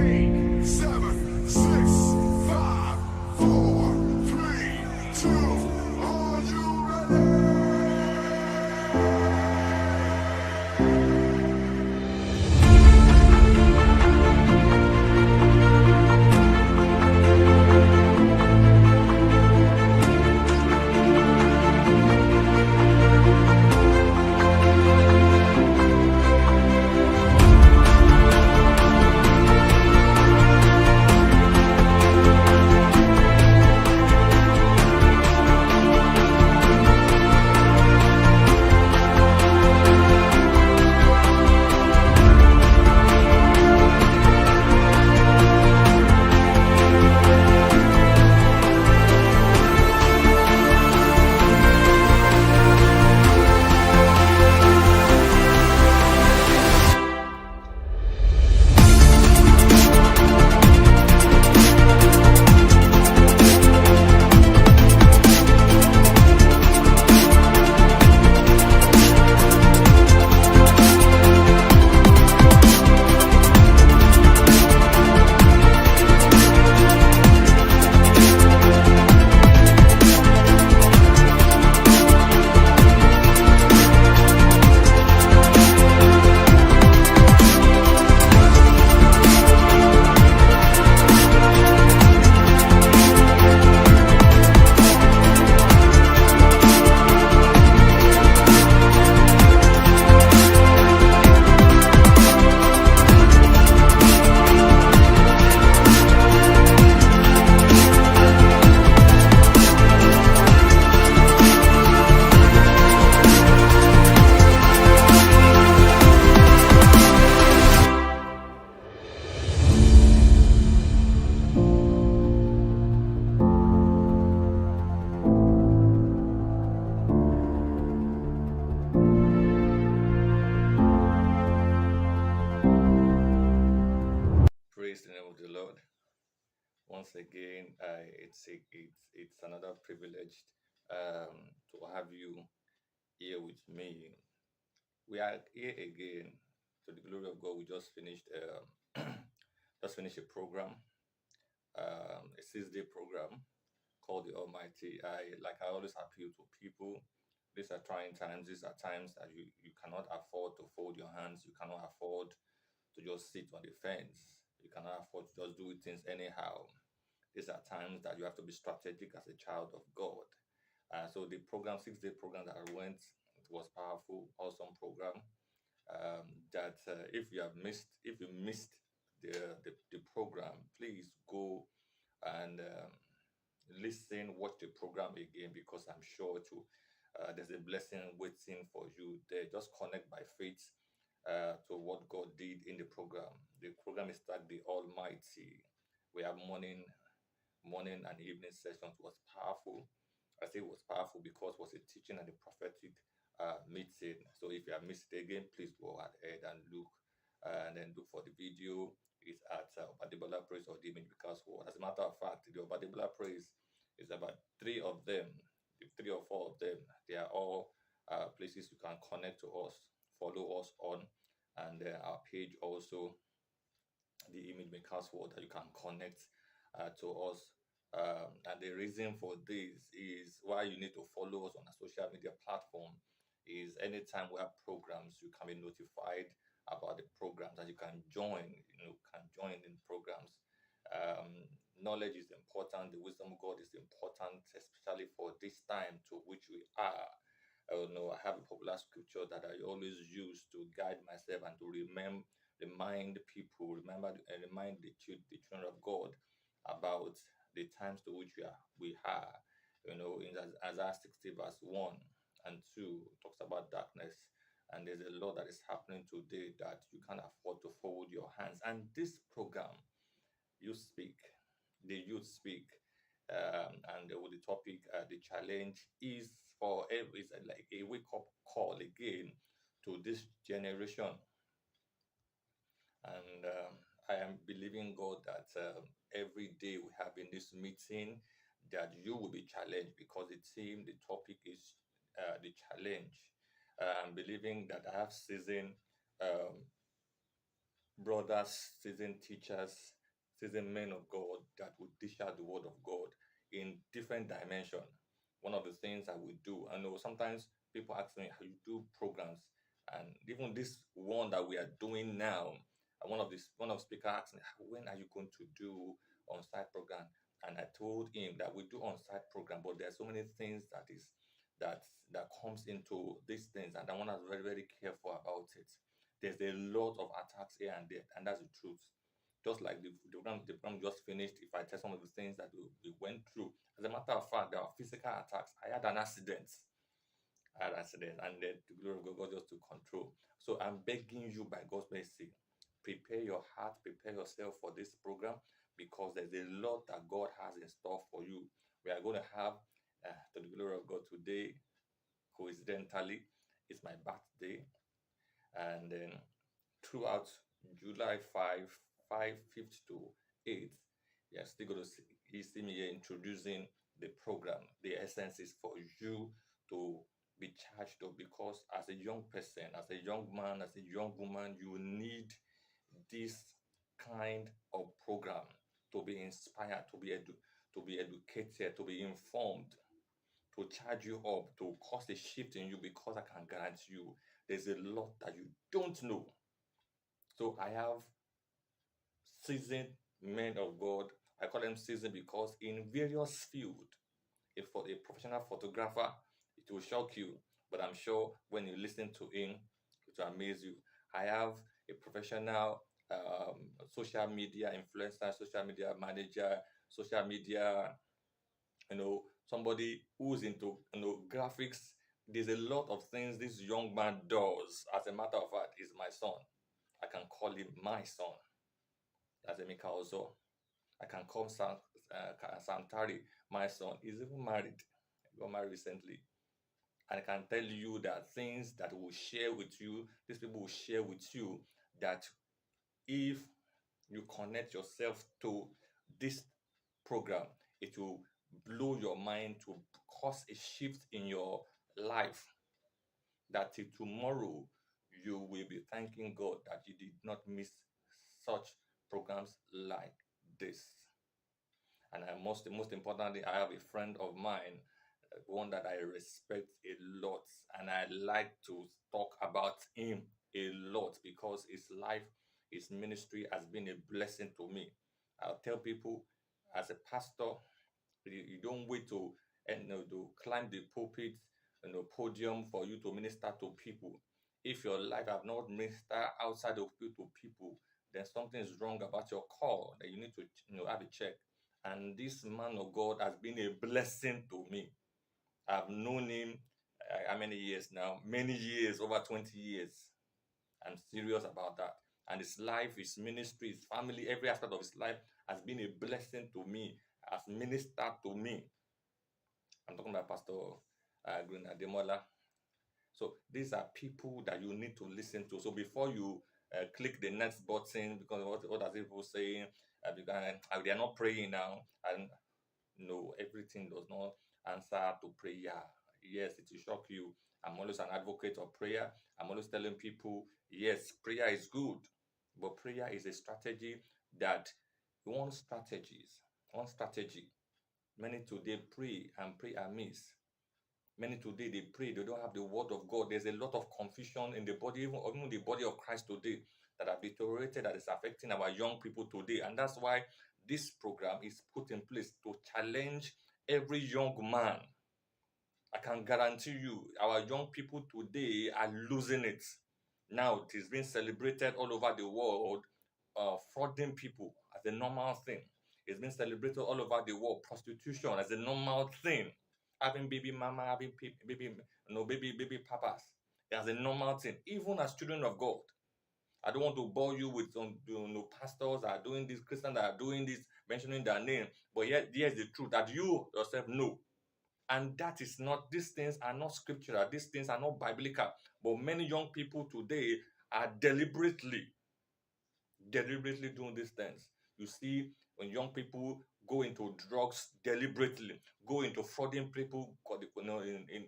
8, 7, 6, 5, 4, 3, 2. Are you ready? Praise the name of the Lord. Once again, it's another privilege to have you here with me. We are here again to the glory of God. We just finished just finished a program, a 6 day program called the Almighty. I always appeal to people. These are trying times. These are times that you cannot afford to fold your hands. You cannot afford to just sit on the fence. You cannot afford to just do things anyhow. These are times that you have to be strategic as a child of God. So the program, 6 day program that I went, it was powerful, awesome program. That if you missed the program, please go and listen, watch the program again because I'm sure there's a blessing waiting for you there. Just connect by faith to what God did in the program. The program is tagged the Almighty. We have morning and evening sessions. Was powerful. I say it was powerful because it was a teaching and a prophetic meeting. So if you have missed it again, please go ahead and look and then look for the video. It's at Obadebola Praise of the Image because what? As a matter of fact, the Obadebola Praise is about three of them, the three or four of them. They are all places you can connect to us, follow us on, and our page also, the Image Makers World, that you can connect to us. And the reason for this is why you need to follow us on a social media platform is anytime we have programs, you can be notified about the programs and you can join in programs. Knowledge is important, the wisdom of God is important, especially for this time to which we are. I have a popular scripture that I always use to guide myself and to remind people, remind the children of God about the times to which we are. In Isaiah 60 verse 1 and 2 talks about darkness, and there's a lot that is happening today that you can't afford to fold your hands. And this program, you speak, the youth speak, and with the topic, the challenge is is like a wake up call again to this generation. And I am believing God that every day we have in this meeting that you will be challenged because the topic is the challenge. I'm believing that I have seasoned um, brothers, seasoned teachers, seasoned men of God that will dish out the word of God in different dimension. One of the things I will do, I know sometimes people ask me how you do programs, and even this one that we are doing now, one of the speaker asked me, when are you going to do on-site program? And I told him that we do on-site program, but there are so many things that that comes into these things, and I want to be very, very careful about it. There's a lot of attacks here and there, and that's the truth. Just like the program just finished, if I tell some of the things that we went through, as a matter of fact, there are physical attacks. I had an accident. And then the glory of God just to control. So I'm begging you by God's mercy, prepare your heart, prepare yourself for this program because there's a lot that God has in store for you. We are going to have, to the glory of God, today, coincidentally, it's my birthday, and then throughout July 5, 5, 5th to 8th, you're still going to see me here introducing the program. The essence is for you to be charged up because as a young person, as a young man, as a young woman, you need this kind of program to be inspired, to be educated, to be informed, to charge you up, to cause a shift in you because I can guarantee you there's a lot that you don't know. So I have seasoned men of God. I call them seasoned because in various fields, if for a professional photographer, it will shock you, but I'm sure when you listen to him, it will amaze you. I have a professional social media influencer, social media manager, social media, somebody who's into graphics. There's a lot of things this young man does. As a matter of fact, he's my son. I can call him my son. As Emeka also. I can call Santari my son. He's even married. He got married recently. And I can tell you that things that will share with you, these people will share with you that if you connect yourself to this program, it will blow your mind to cause a shift in your life. That till tomorrow you will be thanking God that you did not miss such programs like this. And most importantly, I have a friend of mine, one that I respect a lot, and I like to talk about him a lot because his life, his ministry has been a blessing to me. I'll tell people, as a pastor, you don't wait to climb the pulpit podium for you to minister to people. If your life have not ministered outside of you to people, then something is wrong about your call that you need to have a check. And this man of God has been a blessing to me. I've known him how many years now? Many years, over 20 years. I'm serious about that. And his life, his ministry, his family, every aspect of his life has been a blessing to me, has ministered to me. I'm talking about Pastor Green Ademola. So these are people that you need to listen to. So before you click the next button, because what are people saying? They are not praying now, and no, everything does not answer to prayer. Yes, it will shock you. I'm always an advocate of prayer. I'm always telling people, yes, prayer is good, but prayer is a strategy that one strategy. Many today pray and pray amiss. Many today they pray, they don't have the word of God. There's a lot of confusion in the body, even the body of Christ today, that have deteriorated, that is affecting our young people today. And that's why this program is put in place to challenge every young man. I can guarantee you, our young people today are losing it. Now it is being celebrated all over the world, frauding people as a normal thing. It's been celebrated all over the world, prostitution as a normal thing. Having baby mama, having baby, baby papas as a normal thing, even as children of God. I don't want to bore you with some pastors that are doing this, Christians that are doing this, mentioning their name. But yet, here's the truth that you yourself know. And that is not, these things are not scriptural, these things are not biblical. But many young people today are deliberately doing these things. You see, when young people go into drugs deliberately, go into frauding people,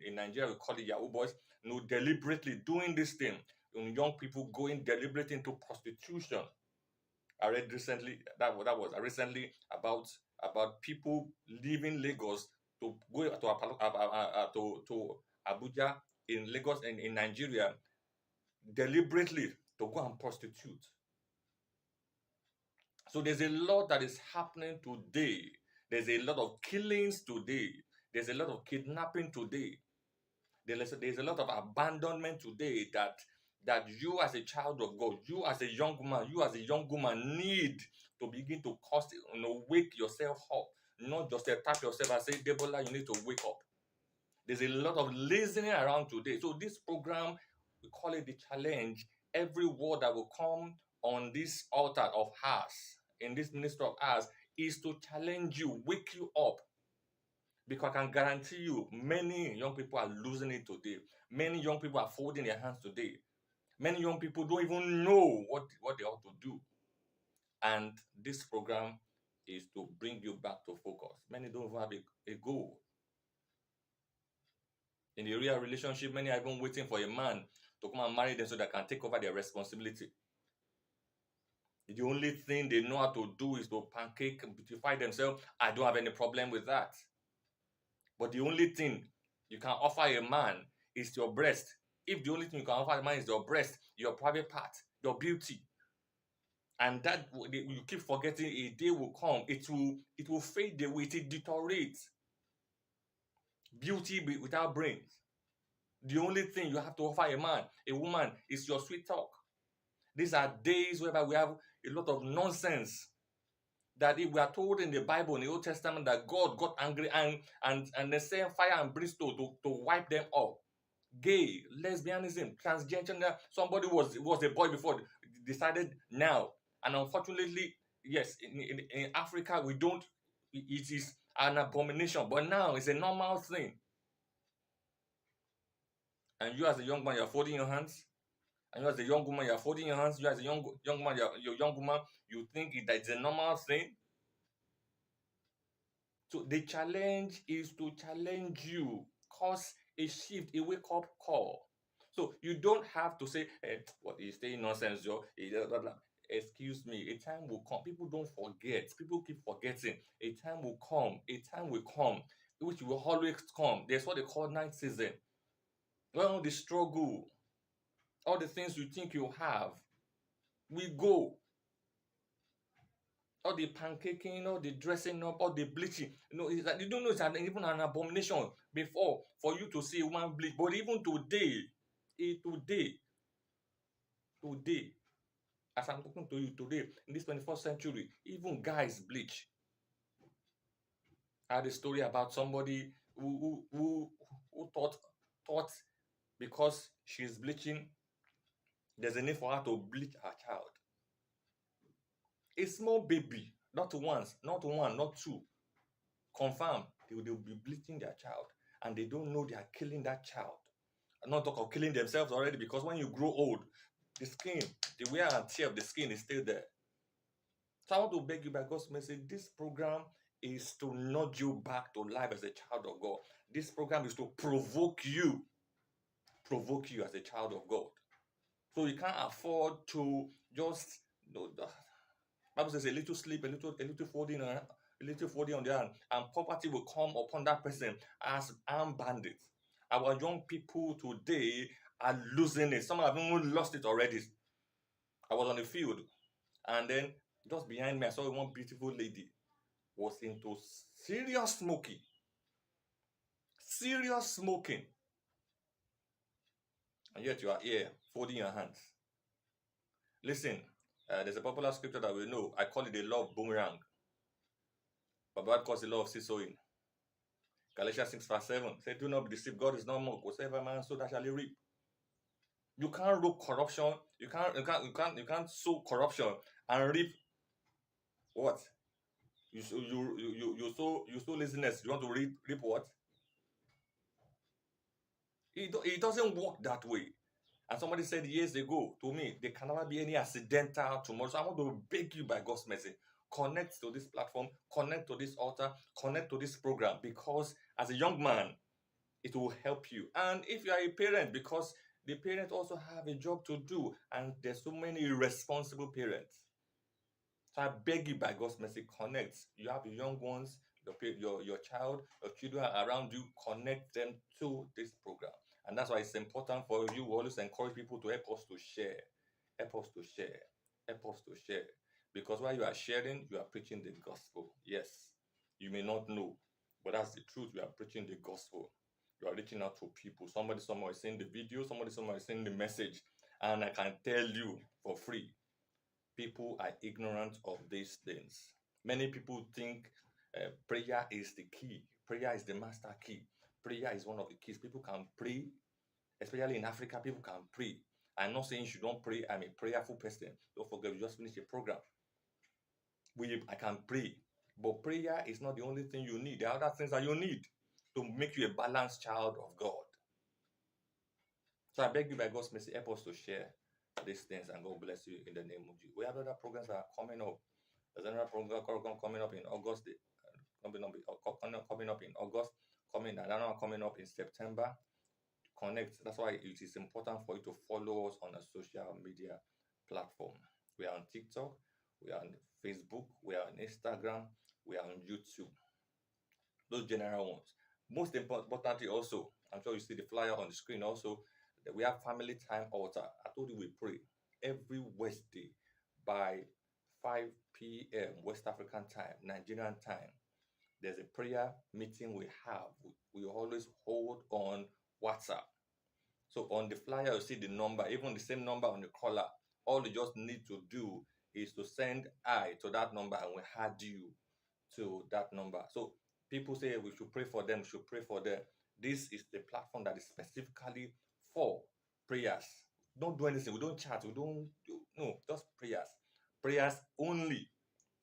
in Nigeria we call it Yahoo boys, deliberately doing this thing. When young people going deliberately into prostitution, I read recently that was recently about people leaving Lagos to go to Abuja in Lagos and in Nigeria deliberately to go and prostitute. So there's a lot that is happening today. There's a lot of killings today. There's a lot of kidnapping today. There's a lot of abandonment today that you as a child of God, you as a young man, you as a young woman need to begin to wake yourself up. Not just tap yourself and say, Debola, you need to wake up. There's a lot of lazying around today. So this program, we call it the challenge. Every word that will come on this altar of ours, in this ministry of ours, is to challenge you, wake you up. Because I can guarantee you, many young people are losing it today. Many young people are folding their hands today. Many young people don't even know what they ought to do. And this program is to bring you back to focus. Many don't even have a goal. In the real relationship, many are even waiting for a man to come and marry them so they can take over their responsibility. The only thing they know how to do is to pancake and beautify themselves. I don't have any problem with that. But the only thing you can offer a man is your breast. If the only thing you can offer a man is your breast, your private part, your beauty, and that you keep forgetting, a day will come, it will fade away, it will deteriorate. Beauty without brains. The only thing you have to offer a man, a woman, is your sweet talk. These are days whereby we have a lot of nonsense. That if we are told in the Bible, in the Old Testament, that God got angry and they sent fire and brimstone to wipe them off. Gay, lesbianism, transgender. Somebody was a boy before, decided now. And unfortunately, yes, in Africa, we don't, it is an abomination. But now it's a normal thing. And you as a young man, you're folding your hands. And you as a young woman, you're folding your hands. You as a young man, you're young woman, you think that it's a normal thing. So the challenge is to challenge you, cause a shift, a wake-up call. So you don't have to say, what is saying nonsense, Joe? Excuse me, a time will come. People don't forget. People keep forgetting. A time will come. A time will come, which will always come. There's what they call night season. Well, the struggle, all the things you think you have, we go. All the pancaking, all the dressing up, all the bleaching. You don't know it's even an abomination before for you to see a woman bleach. But even today, today, as I'm talking to you today, in this 21st century, even guys bleach. I had a story about somebody who thought because she's bleaching, there's a need for her to bleach her child. A small baby, not once, not one, not two. Confirm, they'll be bleaching their child, and they don't know they are killing that child. I'm not talking of killing themselves already, because when you grow old, the skin, the wear and tear of the skin is still there. So I want to beg you by God's mercy, this program is to nudge you back to life as a child of God. This program is to provoke you as a child of God. So you can't afford to just, the Bible says, a little sleep, a little folding on the hand, and poverty will come upon that person as armed bandits. Our young people today are losing it. Some have even lost it already. I was on the field, and then just behind me, I saw one beautiful lady was into serious smoking. And yet you are here folding your hands. Listen, there's a popular scripture that we know. I call it the law of boomerang. But God calls the law of seed sowing. Galatians 6:7 says, do not be deceived. God is not mocked. Whatsoever man sow, that shall he reap. You can't root corruption. You can't sow corruption and reap what? You sow laziness. You want to reap what? It doesn't work that way. And somebody said years ago to me, there can never be any accidental tomorrow. So I want to beg you by God's mercy, connect to this platform, connect to this altar, connect to this program, because as a young man, it will help you. And if you are a parent, because the parents also have a job to do, and there's so many irresponsible parents. So I beg you by God's mercy, connect. You have young ones, your child, your children around you, connect them to this program. And that's why it's important for you to always encourage people to help us to share. Help us to share. Help us to share. Because while you are sharing, you are preaching the gospel. Yes, you may not know, but that's the truth. You are preaching the gospel. You are reaching out to people. Somebody somewhere is seeing the video, somebody somewhere is seeing the message. And I can tell you for free, people are ignorant of these things. Many people think prayer is the key, prayer is the master key, prayer is one of the keys. People can pray, especially in Africa, people can pray. I'm not saying you don't pray, I'm a prayerful person. Don't forget, we just finished a program. I can pray, but prayer is not the only thing you need. There are other things that you need to make you a balanced child of God. So I beg you by God's mercy, help us to share these things, and God bless you in the name of Jesus. We have other programs that are coming up. There's another program coming up in August. Coming up in August. Another one coming up in September. Connect. That's why it is important for you to follow us on a social media platform. We are on TikTok. We are on Facebook. We are on Instagram. We are on YouTube. Those general ones. Most importantly, also, I'm sure you see the flyer on the screen. Also, that we have family time altar. I told you we pray every Wednesday by 5 p.m. West African time, Nigerian time. There's a prayer meeting we have. We always hold on WhatsApp. So on the flyer, you see the number, even the same number on the collar. All you just need to do is to send I to that number, and we add you to that number. So people say we should pray for them, we should pray for them. This is the platform that is specifically for prayers. Don't do anything. We don't chat. We don't do, no, just prayers. Prayers only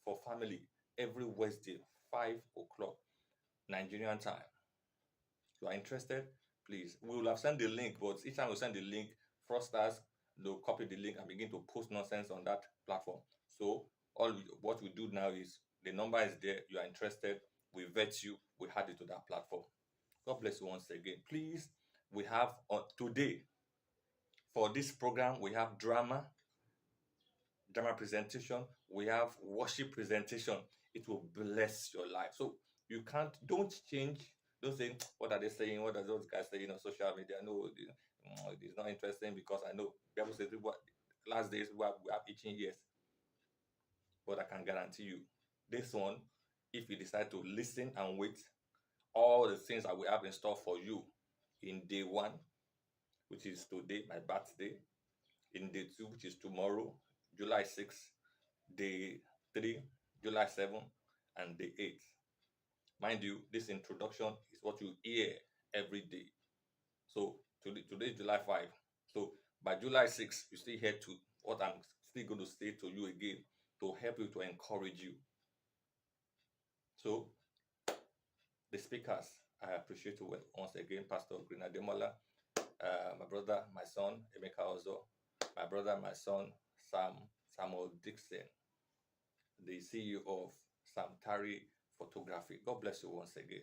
for family every Wednesday, 5 o'clock Nigerian time. If you are interested, please. We will have sent the link, but each time we send the link, fraudsters, they'll copy the link and begin to post nonsense on that platform. So what we do now is the number is there. You are interested, we vet you, we add it to that platform. God bless you once again. Please, we have today for this program, we have drama presentation, we have worship presentation. It will bless your life. So don't change. Don't say, what are they saying? What are those guys saying on social media? No, it's not interesting, because I know people say last days we have itching ears. But I can guarantee you, this one, if you decide to listen and wait, all the things that we have in store for you in day 1, which is today, my birthday, in day 2, which is tomorrow, July 6th, day 3, July 7th, and day 8th. Mind you, this introduction is what you hear every day. So today is July 5. So by July 6th, you still hear to what I'm still going to say to you again to help you, to encourage you. So the speakers, I appreciate you once again, Pastor Grinademola, my brother, my son, Emeka Ozo, my brother, my son, Samuel Dixon, the CEO of Sam Tari Photography. God bless you once again.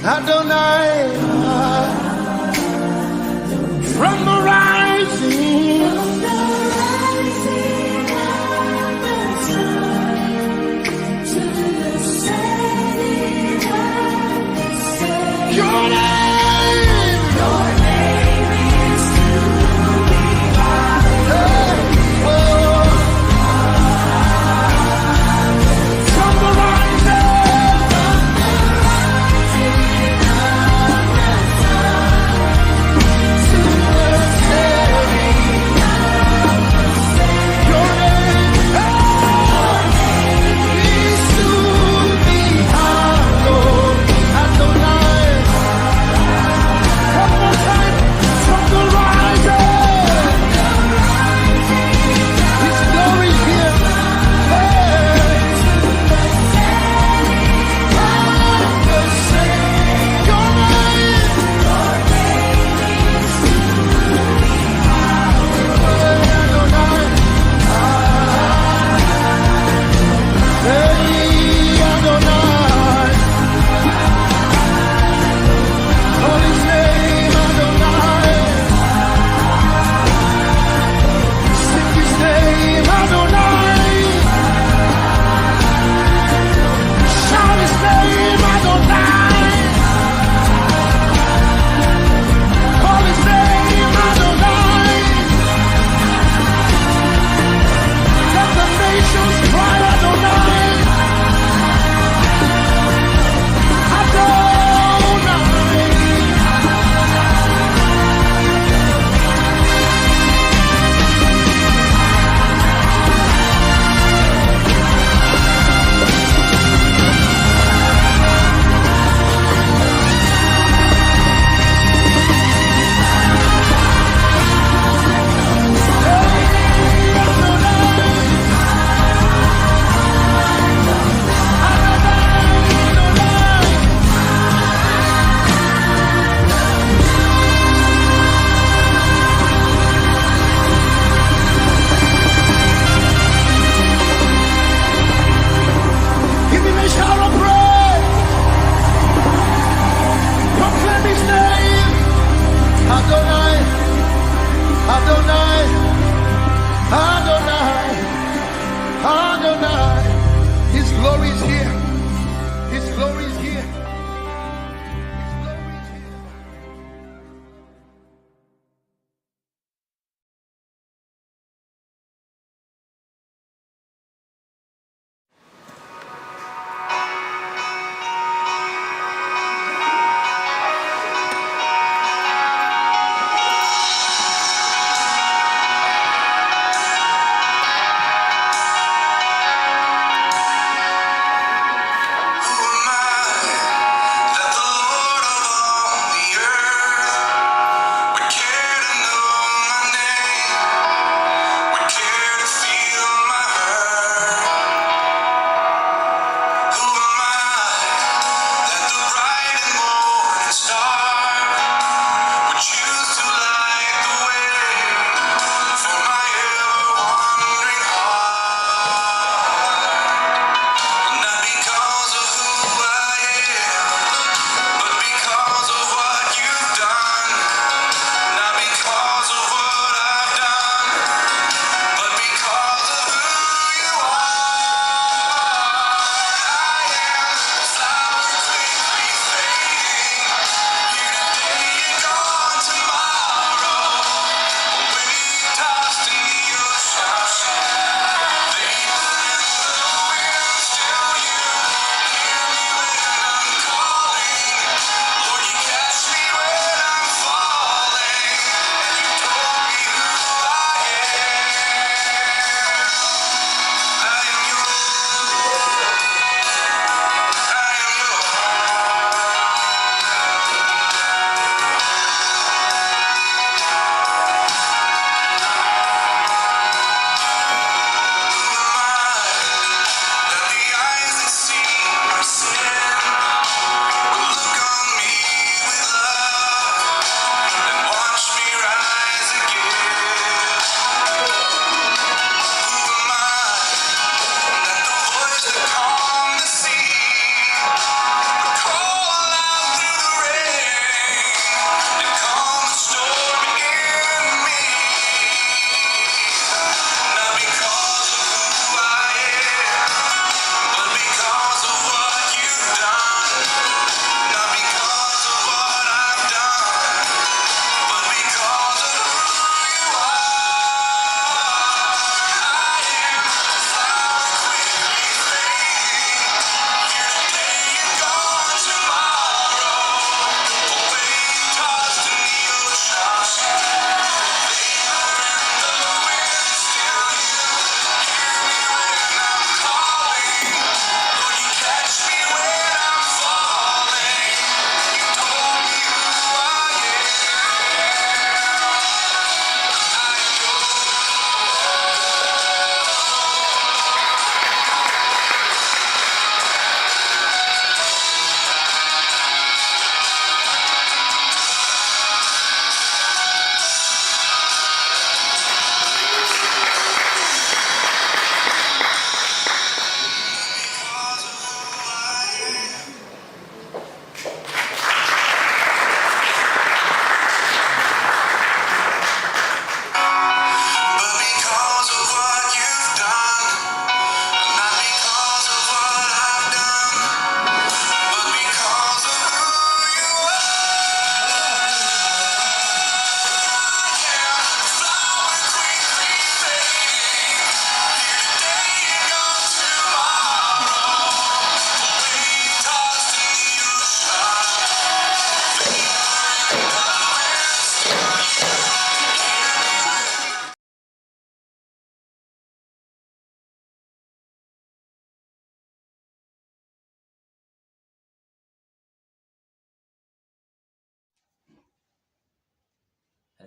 Adonai, from the rising to the setting of the sun. your name, Your name is to be hallowed. from the rising, From the rising of the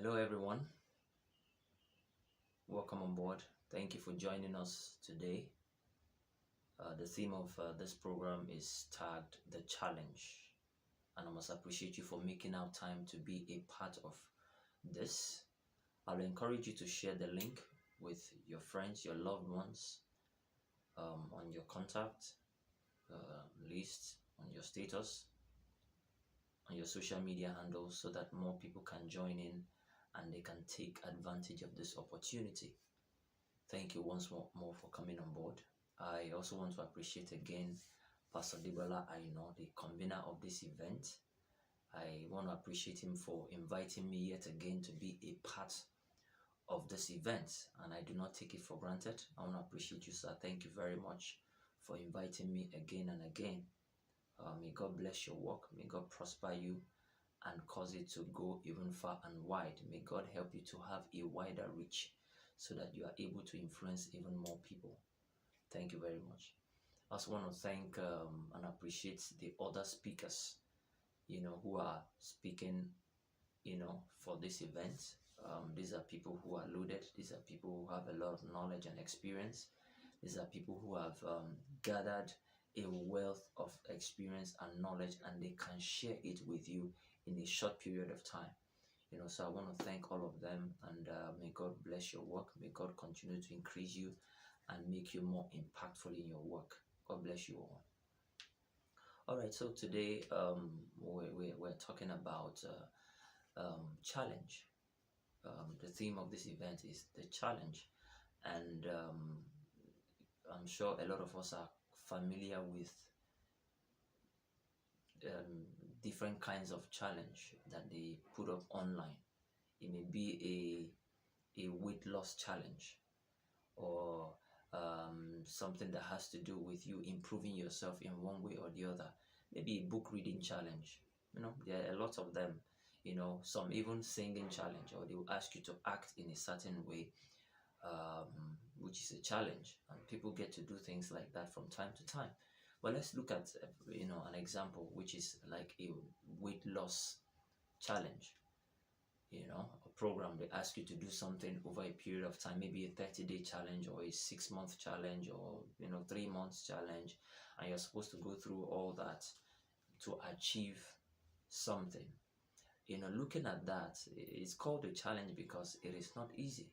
Hello, everyone. Welcome on board. Thank you for joining us today. The theme of this program is tagged The Challenge, and I must appreciate you for making out time to be a part of this. I'll encourage you to share the link with your friends, your loved ones, on your contact list, on your status, on your social media handles, so that more people can join in and they can take advantage of this opportunity. Thank you once more for coming on board. I also want to appreciate again Pastor Debola Aino, the convener of this event. I want to appreciate him for inviting me yet again to be a part of this event, and I do not take it for granted. I want to appreciate you, sir. Thank you very much for inviting me again and again. May God bless your work. May God prosper you and cause it to go even far and wide. May God help you to have a wider reach so that you are able to influence even more people. Thank you very much. I also want to thank and appreciate the other speakers, who are speaking, for this event. These are people who are loaded. These are people who have a lot of knowledge and experience. These are people who have gathered a wealth of experience and knowledge, and they can share it with you in a short period of time. So I want to thank all of them, and may God bless your work. May God continue to increase you and make you more impactful in your work. God bless you all. All right, so today we're talking about challenge. The theme of this event is the challenge, and I'm sure a lot of us are familiar with different kinds of challenge that they put up online. It may be a weight loss challenge, or something that has to do with you improving yourself in one way or the other. Maybe a book reading challenge. There are a lot of them. Some even singing challenge, or they will ask you to act in a certain way, which is a challenge, and people get to do things like that from time to time. But let's look at an example, which is like a weight loss challenge. A program, they ask you to do something over a period of time, maybe a 30-day challenge or a 6-month challenge, or 3 months challenge, and you're supposed to go through all that to achieve something. Looking at that, it's called a challenge because it is not easy.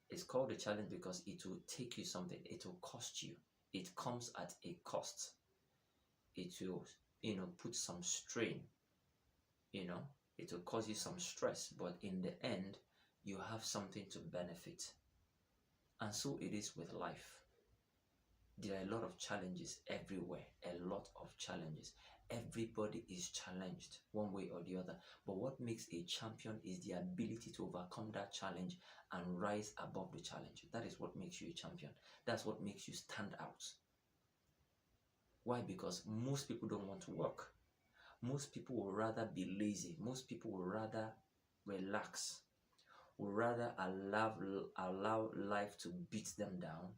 It's called a challenge because it will take you something. It will cost you. It comes at a cost. It will, put some strain. It will cause you some stress, but in the end, you have something to benefit. And so it is with life. There are a lot of challenges everywhere. A lot of challenges. Everybody is challenged one way or the other. But what makes a champion is the ability to overcome that challenge and rise above the challenge. That is what makes you a champion. That's what makes you stand out. Why? Because most people don't want to work. Most people will rather be lazy. Most people will rather relax. Will rather allow life to beat them down,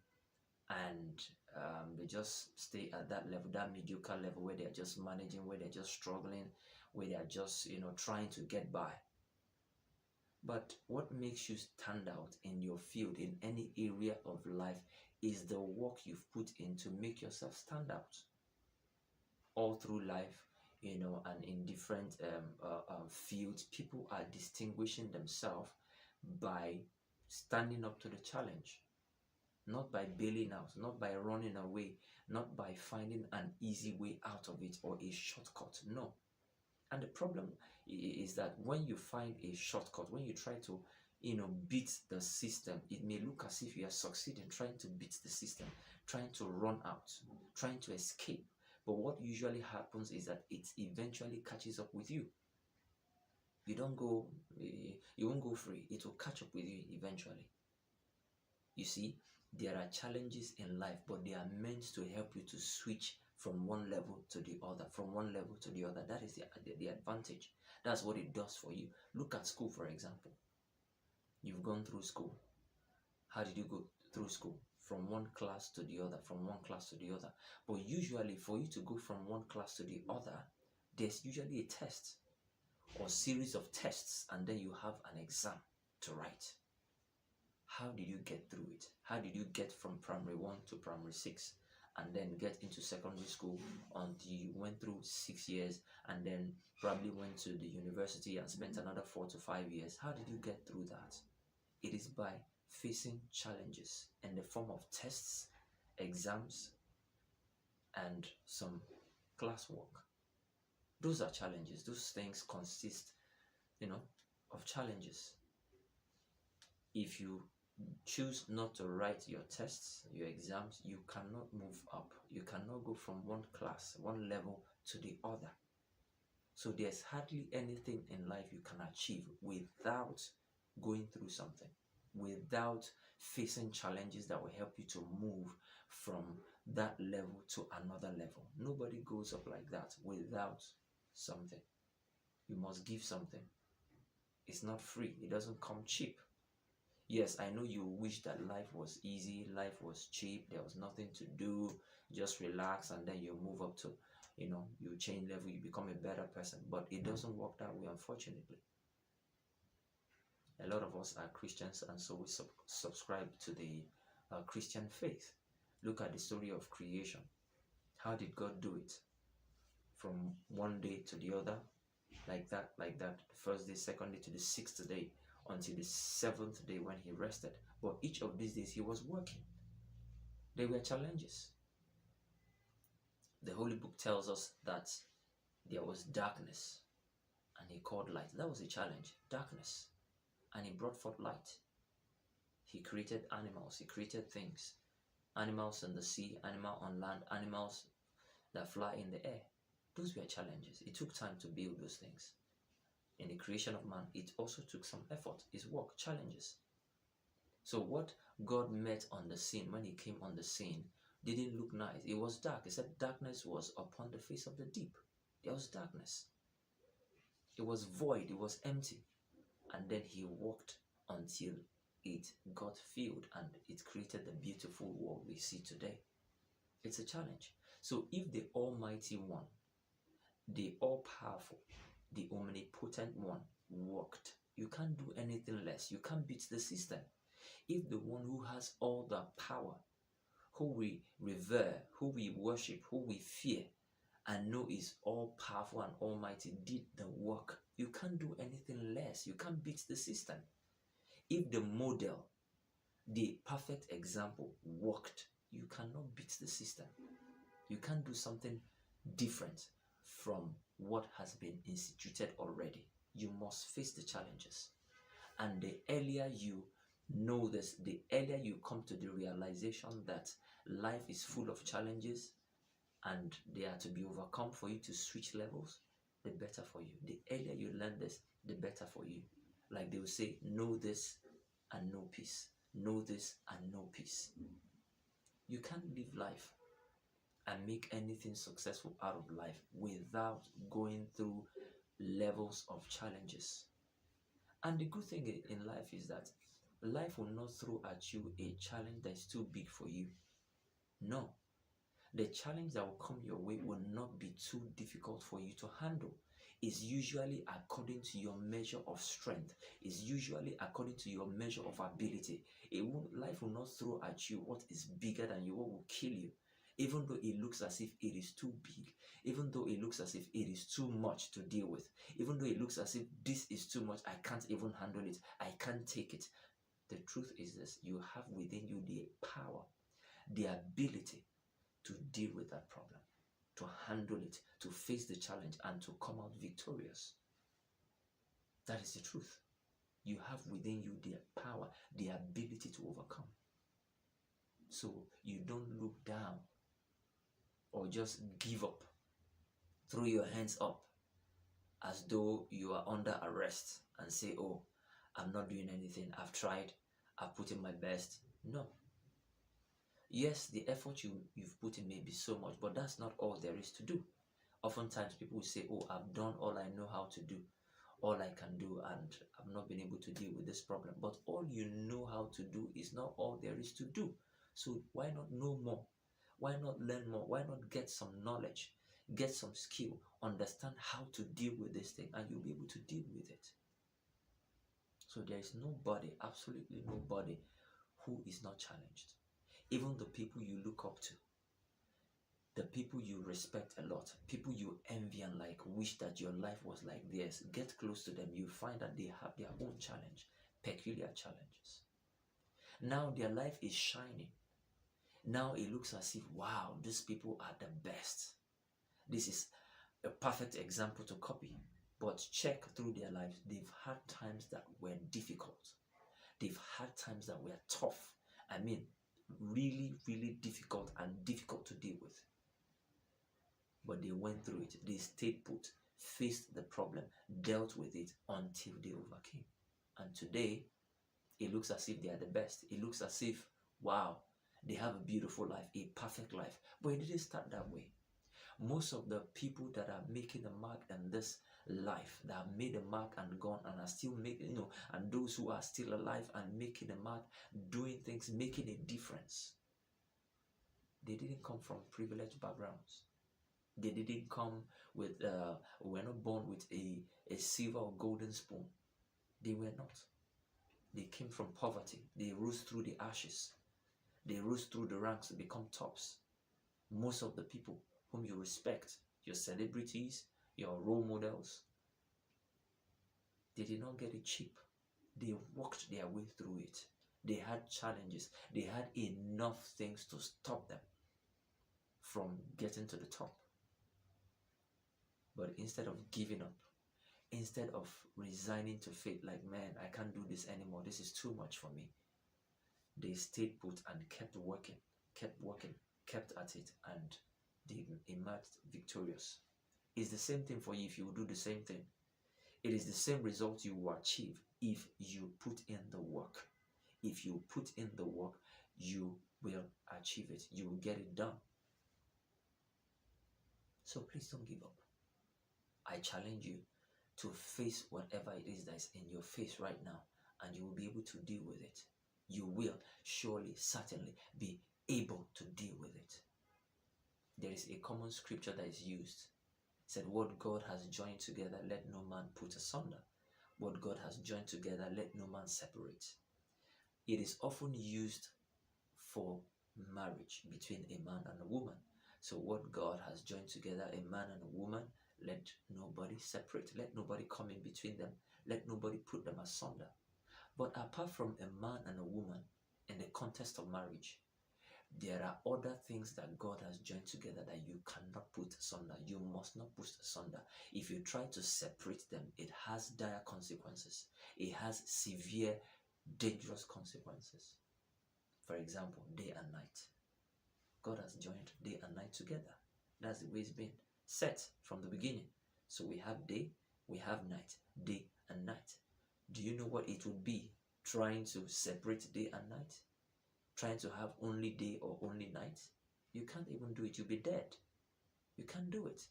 and they just stay at that level, that mediocre level, where they're just managing, where they're just struggling, where they're just trying to get by. But what makes you stand out in your field, in any area of life, is the work you've put in to make yourself stand out all through life. And in different fields, people are distinguishing themselves by standing up to the challenge, not by bailing out, not by running away, not by finding an easy way out of it or a shortcut. No. And the problem is that when you find a shortcut, when you try to beat the system, it may look as if you are succeeding, trying to beat the system, trying to run out, trying to escape. But what usually happens is that it eventually catches up with you. You won't go free. It will catch up with you eventually. You see, there are challenges in life, but they are meant to help you to switch from one level to the other, from one level to the other. That is the advantage. That's what it does for you. Look at school, for example. You've gone through school. How did you go through school? From one class to the other, from one class to the other. But usually, for you to go from one class to the other, there's usually a test. or series of tests, and then you have an exam to write. How did you get through it? How did you get from primary 1 to primary 6 and then get into secondary school until you went through 6 years and then probably went to the university and spent another 4 to 5 years? How did you get through that? It is by facing challenges in the form of tests, exams, and some classwork. Those are challenges. Those things consist, of challenges. If you choose not to write your tests, your exams, you cannot move up. You cannot go from one class, one level to the other. So there's hardly anything in life you can achieve without going through something, without facing challenges that will help you to move from that level to another level. Nobody goes up like that without something. You must give something. It's not free. It doesn't come cheap. Yes, I know you wish that life was easy, life was cheap, there was nothing to do, just relax, and then you move up to, you change level, you become a better person. But it doesn't work that way, unfortunately. A lot of us are Christians, and so we subscribe to the Christian faith. Look at the story of creation. How did God do it? From one day to the other, like that, the first day, second day to the sixth day, until the seventh day when he rested. But each of these days he was working. There were challenges. The Holy Book tells us that there was darkness and he called light. That was a challenge, darkness. And he brought forth light. He created animals, he created things. Animals in the sea, animals on land, animals that fly in the air. Those were challenges. It took time to build those things. In the creation of man, it also took some effort. His work, challenges. So what God met on the scene, when he came on the scene, didn't look nice. It was dark. He said darkness was upon the face of the deep. There was darkness. It was void. It was empty. And then he walked until it got filled and it created the beautiful world we see today. It's a challenge. So if the Almighty One, the all-powerful, the omnipotent one worked, you can't do anything less. You can't beat the system. If the one who has all the power, who we revere, who we worship, who we fear, and know is all powerful and almighty, did the work, you can't do anything less. You can't beat the system. If the model, the perfect example worked, you cannot beat the system. You can't do something different from what has been instituted already. You must face the challenges. And the earlier you know this, the earlier you come to the realization that life is full of challenges and they are to be overcome for you to switch levels, the better for you. The earlier you learn this, the better for you. Like they will say, know this and know peace. Know this and know peace. You can't live life and make anything successful out of life without going through levels of challenges. And the good thing in life is that life will not throw at you a challenge that is too big for you. No. The challenge that will come your way will not be too difficult for you to handle. It's usually according to your measure of strength. It's usually according to your measure of ability. Life will not throw at you what is bigger than you, what will kill you. Even though it looks as if it is too big, even though it looks as if it is too much to deal with, even though it looks as if this is too much, I can't even handle it, I can't take it. The truth is this, you have within you the power, the ability to deal with that problem, to handle it, to face the challenge, and to come out victorious. That is the truth. You have within you the power, the ability to overcome. So you don't look down or just give up, throw your hands up as though you are under arrest and say, oh, I'm not doing anything, I've tried, I've put in my best. No. Yes, the effort you've put in may be so much, but that's not all there is to do. Oftentimes people will say, oh, I've done all I know how to do, all I can do, and I've not been able to deal with this problem. But all you know how to do is not all there is to do. So why not know more? Why not learn more? Why not get some knowledge? get some skill, understand how to deal with this thing, and you'll be able to deal with it. So there is nobody, absolutely nobody, who is not challenged. Even the people you look up to, the people you respect a lot, people you envy and like wish that your life was like theirs, get close to them, you find that they have their own challenge, peculiar challenges. Now their life is shining. Now it looks as if, wow, these people are the best. This is a perfect example to copy. But check through their lives, they've had times that were difficult. They've had times that were tough. I mean, really, really difficult and difficult to deal with. But they went through it. They stayed put, faced the problem, dealt with it until they overcame. And today, it looks as if they are the best. It looks as if, wow, they have a beautiful life, a perfect life. But it didn't start that way. Most of the people that are making a mark in this life, that have made a mark and gone and are still making, and those who are still alive and making a mark, doing things, making a difference, they didn't come from privileged backgrounds. They didn't come with, were not born with a silver or golden spoon. They were not. They came from poverty. They rose through the ashes. They rose through the ranks to become tops. Most of the people whom you respect, your celebrities, your role models, they did not get it cheap. They walked their way through it. They had challenges. They had enough things to stop them from getting to the top. But instead of giving up, instead of resigning to fate, like, man, I can't do this anymore, this is too much for me, they stayed put and kept working, kept at it, and they emerged victorious. It's the same thing for you if you do the same thing. It is the same result you will achieve if you put in the work. If you put in the work, you will achieve it. You will get it done. So please don't give up. I challenge you to face whatever it is that is in your face right now, and you will be able to deal with it. You will surely, certainly be able to deal with it. There is a common scripture that is used. It said, what God has joined together, let no man put asunder. What God has joined together, let no man separate. It is often used for marriage between a man and a woman. So what God has joined together, a man and a woman, let nobody separate. Let nobody come in between them. Let nobody put them asunder. But apart from a man and a woman, in the context of marriage, there are other things that God has joined together that you cannot put asunder. You must not put asunder. If you try to separate them, it has dire consequences. It has severe, dangerous consequences. For example, day and night. God has joined day and night together. That's the way it's been set from the beginning. So we have day, we have night, day and night. Do you know what it would be trying to separate day and night? Trying to have only day or only night? You can't even do it. You'll be dead. You can't do it.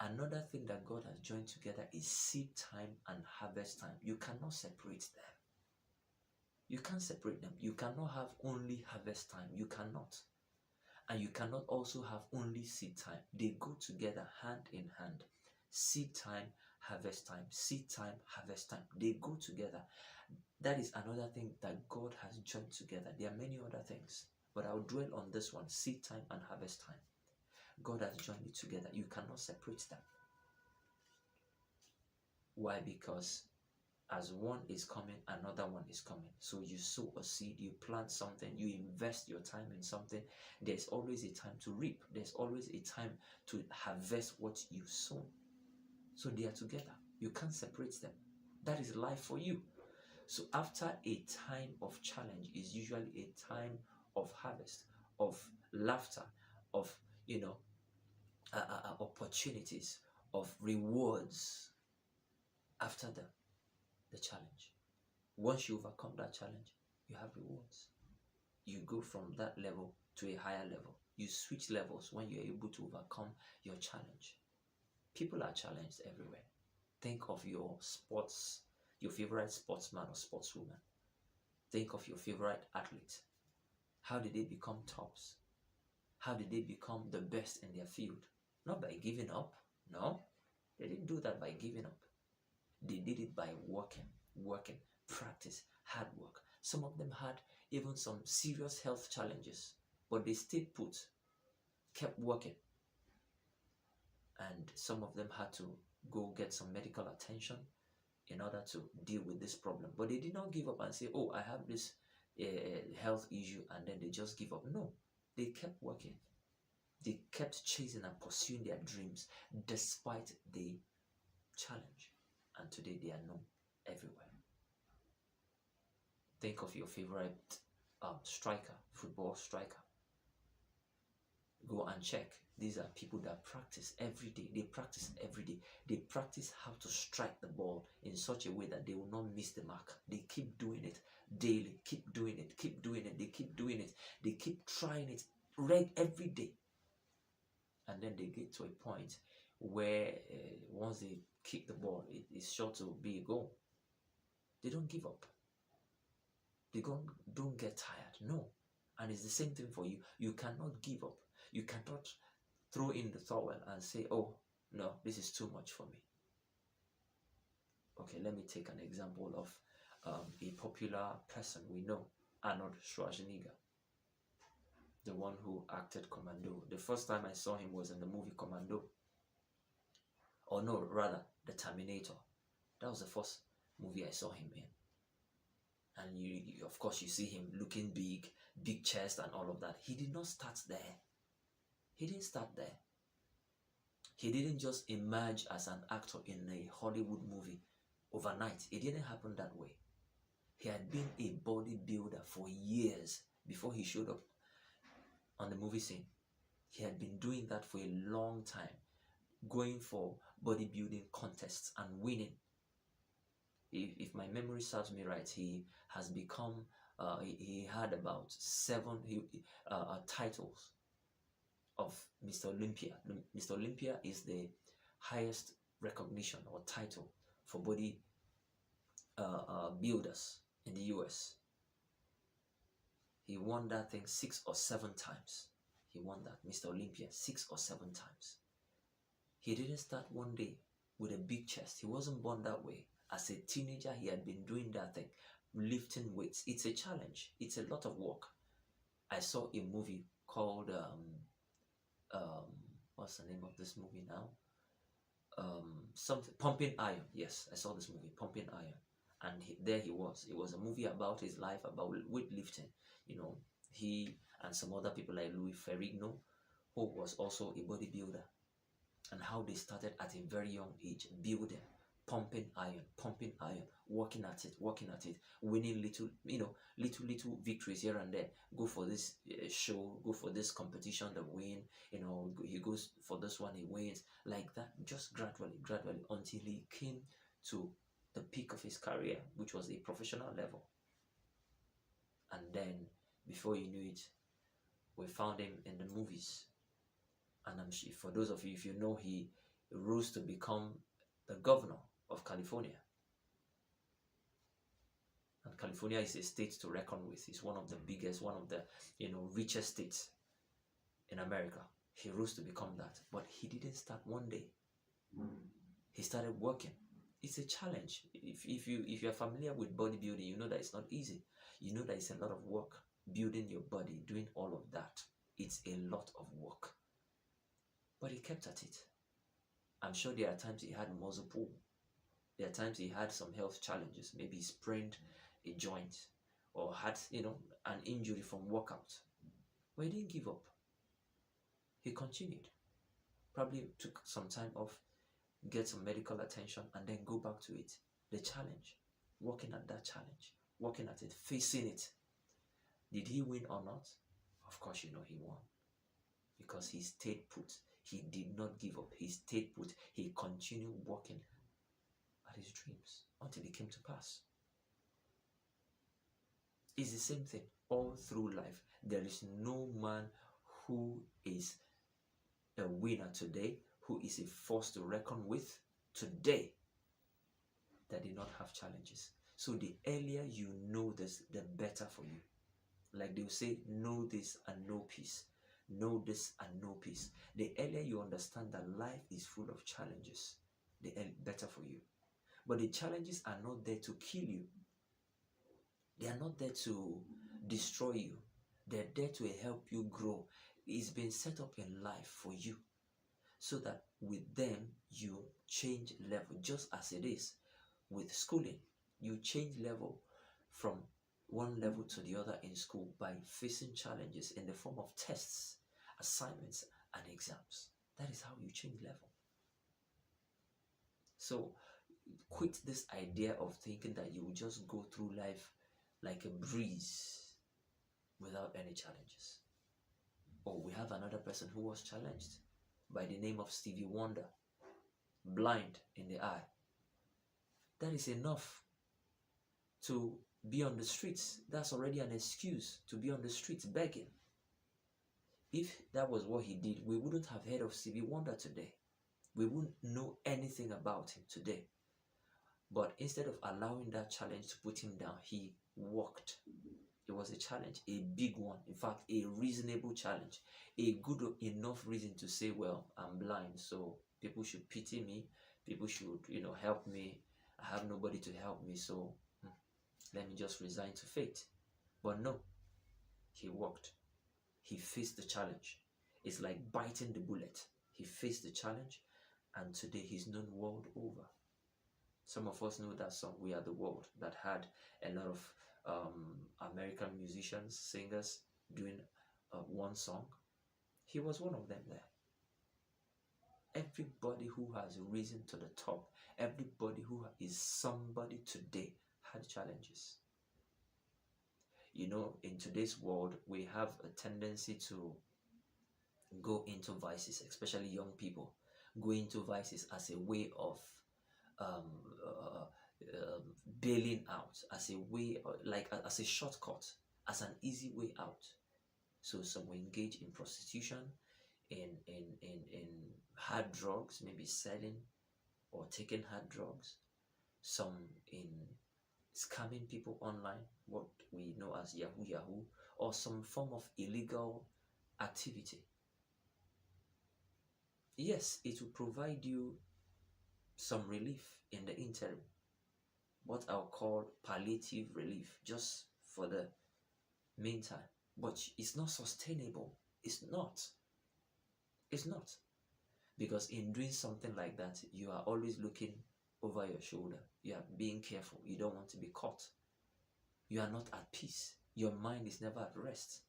Another thing that God has joined together is seed time and harvest time. You cannot separate them. You can't separate them. You cannot have only harvest time. You cannot. And you cannot also have only seed time. They go together hand in hand. Seed time, harvest time. Seed time, harvest time. They go together. That is another thing that God has joined together. There are many other things, but I'll dwell on this one, seed time and harvest time. God has joined it together. You cannot separate them. Why? Because as one is coming, another one is coming. So you sow a seed, you plant something, you invest your time in something. There's always a time to reap. There's always a time to harvest what you sow. So they are together. You can't separate them. That is life for you. So after a time of challenge is usually a time of harvest, of laughter, of opportunities, of rewards. After the challenge, once you overcome that challenge, you have rewards. You go from that level to a higher level. You switch levels when you're able to overcome your challenge. People are challenged everywhere. Think of your sports, your favorite sportsman or sportswoman. Think of your favorite athlete. How did they become tops? How did they become the best in their field? not by giving up. No, they didn't do that by giving up. They did it by working, practice, hard work. Some of them had even some serious health challenges, but they stayed put, kept working, and some of them had to go get some medical attention in order to deal with this problem. But they did not give up and say, "Oh, I have this health issue," and then they just give up. No, they kept working. They kept chasing and pursuing their dreams despite the challenge. And today they are known everywhere. Think of your favorite striker, football striker. Go and check. These are people that practice every day. They practice every day. They practice how to strike the ball in such a way that they will not miss the mark. They keep doing it daily, keep doing it, keep doing it. They keep doing it. They keep trying it every day. And then they get to a point where once they kick the ball, it's sure to be a goal. They don't give up. They don't get tired. No. And it's the same thing for you. You cannot give up. You cannot throw in the towel and say, "Oh, no, this is too much for me." Okay, let me take an example of a popular person we know, Arnold Schwarzenegger, the one who acted Commando. The first time I saw him was in the movie Commando. Or no, rather, The Terminator. That was the first movie I saw him in. And you of course, you see him looking big chest and all of that. He did not start there. He didn't start there. He didn't just emerge as an actor in a Hollywood movie overnight. It didn't happen that way. He had been a bodybuilder for years before he showed up on the movie scene. He had been doing that for a long time, going for bodybuilding contests and winning. If my memory serves me right, he has become, he had about 7 titles of Mr. Olympia. Mr. Olympia is the highest recognition or title for body builders in the US. He won that thing 6 or 7 times. He won that, Mr. Olympia, 6 or 7 times. He didn't start one day with a big chest. He wasn't born that way. As a teenager, he had been doing that thing, lifting weights. It's a challenge. It's a lot of work. I saw a movie called what's the name of this movie now? Something Pumping Iron. Yes, I saw this movie, Pumping Iron, and there he was. It was a movie about his life, about weightlifting. You know, he and some other people like Louis Ferrigno, who was also a bodybuilder, and how they started at a very young age, building, pumping iron, working at it, winning little victories here and there. Go for this show, go for this competition, the win. He goes for this one, he wins, like that, just gradually, until he came to the peak of his career, which was a professional level. And then, before you knew it, we found him in the movies. And I'm sure, for those of you, if you know, he rose to become the governor of California. And California is a state to reckon with. It's one of the biggest, one of the richest states in America. He rose to become that, but he didn't start one day. He started working. It's a challenge. If you're familiar with bodybuilding, you know that it's not easy. You know that it's a lot of work, building your body, doing all of that. It's a lot of work. But he kept at it. I'm sure there are times he had muscle pull. There are times he had some health challenges. Maybe he sprained a joint or had, an injury from workout. But he didn't give up. He continued. Probably took some time off, get some medical attention, and then go back to it. The challenge. Working at that challenge. Working at it. Facing it. Did he win or not? Of course, he won. Because he stayed put. He did not give up. He stayed put. He continued working at his dreams until it came to pass. It's the same thing all through life. There is no man who is a winner today, who is a force to reckon with today, that did not have challenges. So the earlier you know this, the better for you. Like they'll say, know this and know peace. know this and know peace. The earlier you understand that life is full of challenges, the better for you. But the challenges are not there to kill you. They are not there to destroy you. They're there to help you grow. It's been set up in life for you, so that with them you change level, just as it is with schooling. You change level from one level to the other in school by facing challenges in the form of tests, assignments, and exams. That is how you change level. So quit this idea of thinking that you will just go through life like a breeze without any challenges. Oh, we have another person who was challenged by the name of Stevie Wonder, blind in the eye. That is enough to be on the streets. That's already an excuse to be on the streets begging. If that was what he did, we wouldn't have heard of Stevie Wonder today. We wouldn't know anything about him today. But instead of allowing that challenge to put him down, he walked. It was a challenge, a big one. In fact, a reasonable challenge, a good enough reason to say, well, I'm blind, so people should pity me. People should, help me. I have nobody to help me, so let me just resign to fate. But no, he walked. He faced the challenge. It's like biting the bullet. He faced the challenge, and today he's known world over. Some of us know that song, We Are the World, that had a lot of American musicians, singers doing one song. He was one of them there. Everybody who has risen to the top, everybody who is somebody today had challenges. In today's world, we have a tendency to go into vices, especially young people, go into vices as a way of bailing out, as a way, as a shortcut, as an easy way out. So some will engage in prostitution, in hard drugs, maybe selling or taking hard drugs. Some in scamming people online, what we know as Yahoo, or some form of illegal activity. Yes, it will provide you some relief in the interim, what I'll call palliative relief, just for the meantime. But it's not sustainable. It's not. Because in doing something like that, you are always looking over your shoulder. You are being careful. You don't want to be caught. You are not at peace. Your mind is never at rest.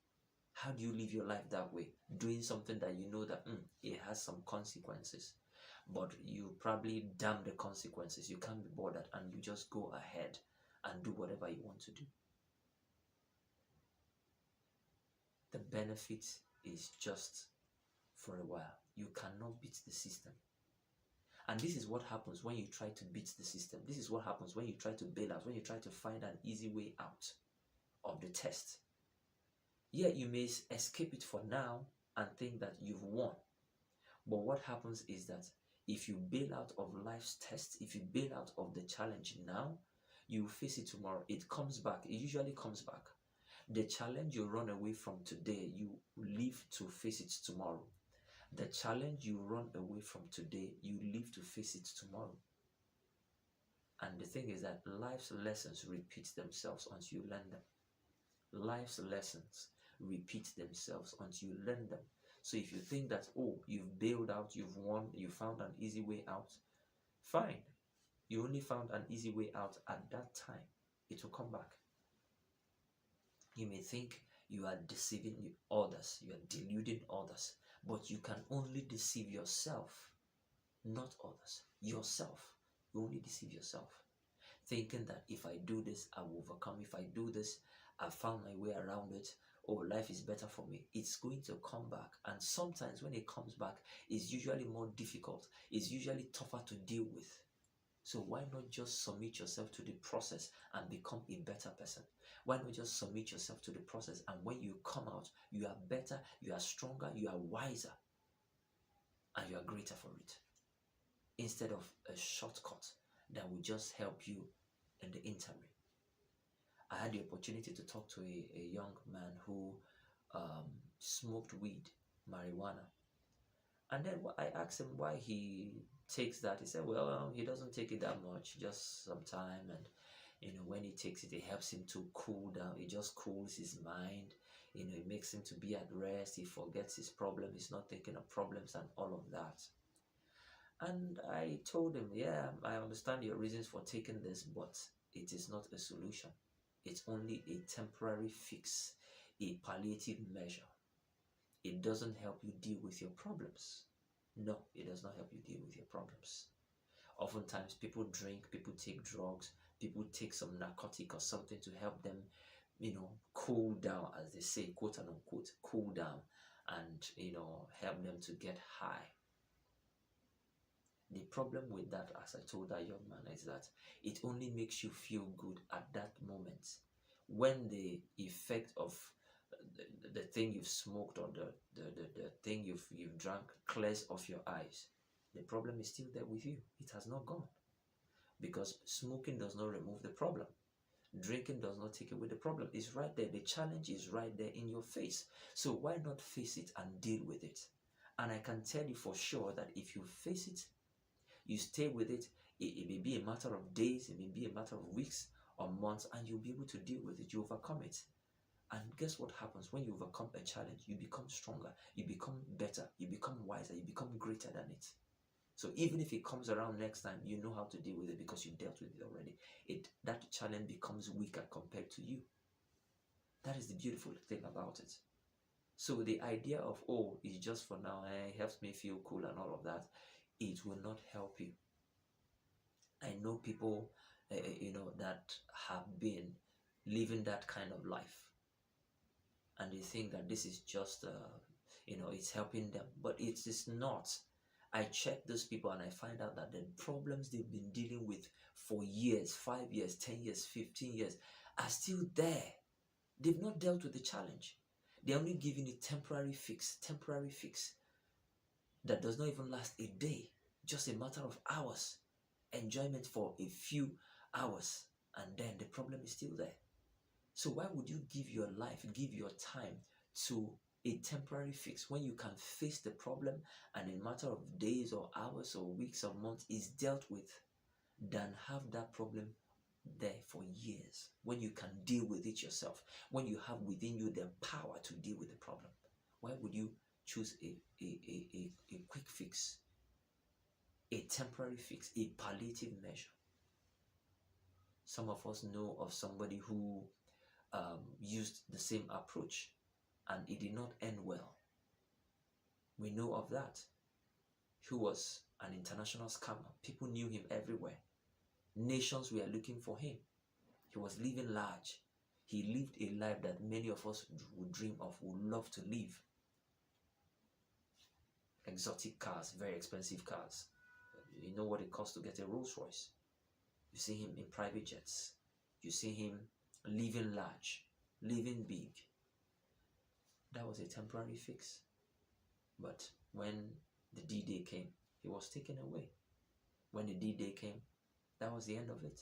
How do you live your life that way? Doing something that you know that it has some consequences, but you probably damn the consequences. You can't be bothered, and you just go ahead and do whatever you want to do. The benefit is just for a while. You cannot beat the system. And this is what happens when you try to beat the system. This is what happens when you try to bail out, when you try to find an easy way out of the test. Yeah, you may escape it for now and think that you've won. But what happens is that if you bail out of life's test, if you bail out of the challenge now, you face it tomorrow. It comes back. It usually comes back. The challenge you run away from today, you live to face it tomorrow. The challenge you run away from today, you live to face it tomorrow. And the thing is that life's lessons repeat themselves until you learn them. Life's lessons repeat themselves until you learn them. So if you think that, you've bailed out, you've won, you found an easy way out, fine. You only found an easy way out at that time. It will come back. You may think you are deceiving others, you are deluding others, but you can only deceive yourself, not others. Yourself. You only deceive yourself. Thinking that if I do this, I will overcome. If I do this, I found my way around it. Life is better for me. It's going to come back. And sometimes when it comes back, it's usually more difficult. It's usually tougher to deal with. So why not just submit yourself to the process and become a better person? Why not just submit yourself to the process, and when you come out, you are better, you are stronger, you are wiser, and you are greater for it, instead of a shortcut that will just help you in the interim. I had the opportunity to talk to a young man who smoked weed marijuana. And then I asked him why he takes that. He said, well, he doesn't take it that much, just some time. And, when he takes it, it helps him to cool down. It just cools his mind. It makes him to be at rest. He forgets his problem. He's not thinking of problems and all of that. And I told him, yeah, I understand your reasons for taking this, but it is not a solution. It's only a temporary fix, a palliative measure. It doesn't help you deal with your problems. No, it does not help you deal with your problems. Oftentimes, people drink, people take drugs, people take some narcotic or something to help them, cool down, as they say, quote and unquote, cool down, and, help them to get high. The problem with that, as I told that young man, is that it only makes you feel good at that moment. When the effect of the thing you've smoked or the thing you've drank clears off your eyes, the problem is still there with you. It has not gone. Because smoking does not remove the problem. Drinking does not take away the problem. It's right there. The challenge is right there in your face. So why not face it and deal with it? And I can tell you for sure that if you face it, you stay with it, it may be a matter of days, it may be a matter of weeks or months, and you'll be able to deal with it. You overcome it. And guess what happens when you overcome a challenge? You become stronger, you become better, you become wiser, you become greater than it. So even if it comes around next time, you know how to deal with it because you dealt with it already. That challenge becomes weaker compared to you. That is the beautiful thing about it. So the idea of, oh, it's just for now, it helps me feel cool and all of that, it will not help you. I know people, that have been living that kind of life, and they think that this is just, it's helping them, but it is not. I check those people and I find out that the problems they've been dealing with for years, 5 years, 10 years, 15 years, are still there. They've not dealt with the challenge. They're only giving a temporary fix that does not even last a day, just a matter of hours, enjoyment for a few hours, and then the problem is still there. So why would you give your life, give your time to a temporary fix when you can face the problem and in a matter of days or hours or weeks or months is dealt with, than have that problem there for years when you can deal with it yourself, when you have within you the power to deal with the problem? Why would you choose a quick fix, a temporary fix, a palliative measure? Some of us know of somebody who used the same approach and it did not end well. We know of that. He was an international scammer. People knew him everywhere. Nations were looking for him. He was living large. He lived a life that many of us would dream of, would love to live. Exotic cars, very expensive cars. You know what it costs to get a Rolls Royce. You see him in private jets. You see him living large, living big. That was a temporary fix. But when the D-Day came, he was taken away. When the D-Day came, that was the end of it.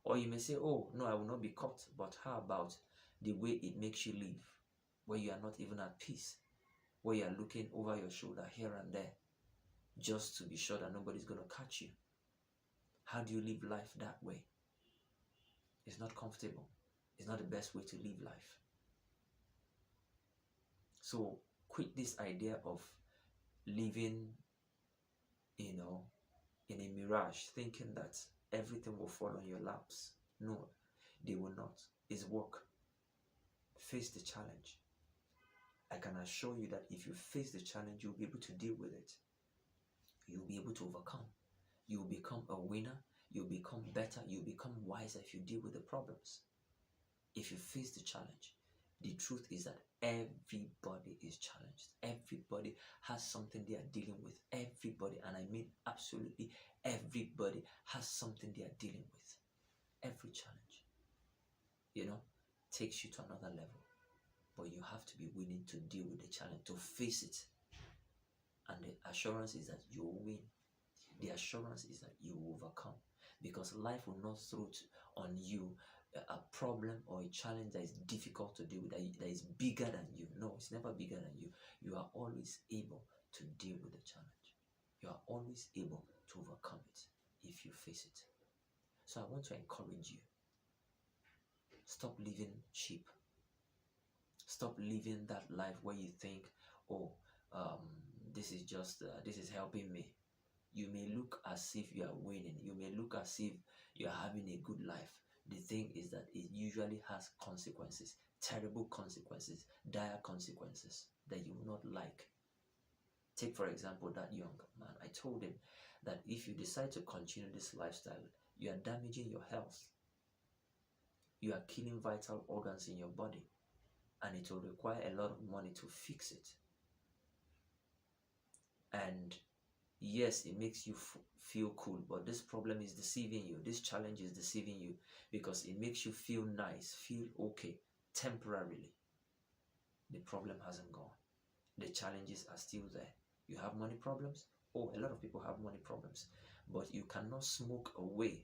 Or you may say, oh, no, I will not be caught. But how about the way it makes you live, where you are not even at peace, where you are looking over your shoulder here and there, just to be sure that nobody's going to catch you? How do you live life that way? It's not comfortable. It's not the best way to live life. So quit this idea of living, in a mirage, thinking that everything will fall on your laps. No, they will not. It's work. Face the challenge. I can assure you that if you face the challenge, you'll be able to deal with it. You'll be able to overcome. You'll become a winner. You'll become better. You'll become wiser if you deal with the problems. If you face the challenge. The truth is that everybody is challenged. Everybody has something they are dealing with. Everybody, and I mean absolutely everybody, has something they are dealing with. Every challenge, takes you to another level. But you have to be willing to deal with the challenge, to face it. And the assurance is that you will win. The assurance is that you will overcome. Because life will not throw on you a problem or a challenge that is difficult to deal with, that is bigger than you. No, it's never bigger than you. You are always able to deal with the challenge. You are always able to overcome it if you face it. So I want to encourage you. Stop living cheap. Stop living that life where you think, oh, this is just, this is helping me. You may look as if you are winning. You may look as if you are having a good life. The thing is that it usually has consequences, terrible consequences, dire consequences that you will not like. Take, for example, that young man. I told him that if you decide to continue this lifestyle, you are damaging your health. You are killing vital organs in your body, and it will require a lot of money to fix it. And yes, it makes you feel cool, but this problem is deceiving you. This challenge is deceiving you because it makes you feel nice, feel okay temporarily. The problem hasn't gone. The challenges are still there. You have money problems? Oh, a lot of people have money problems, but you cannot smoke away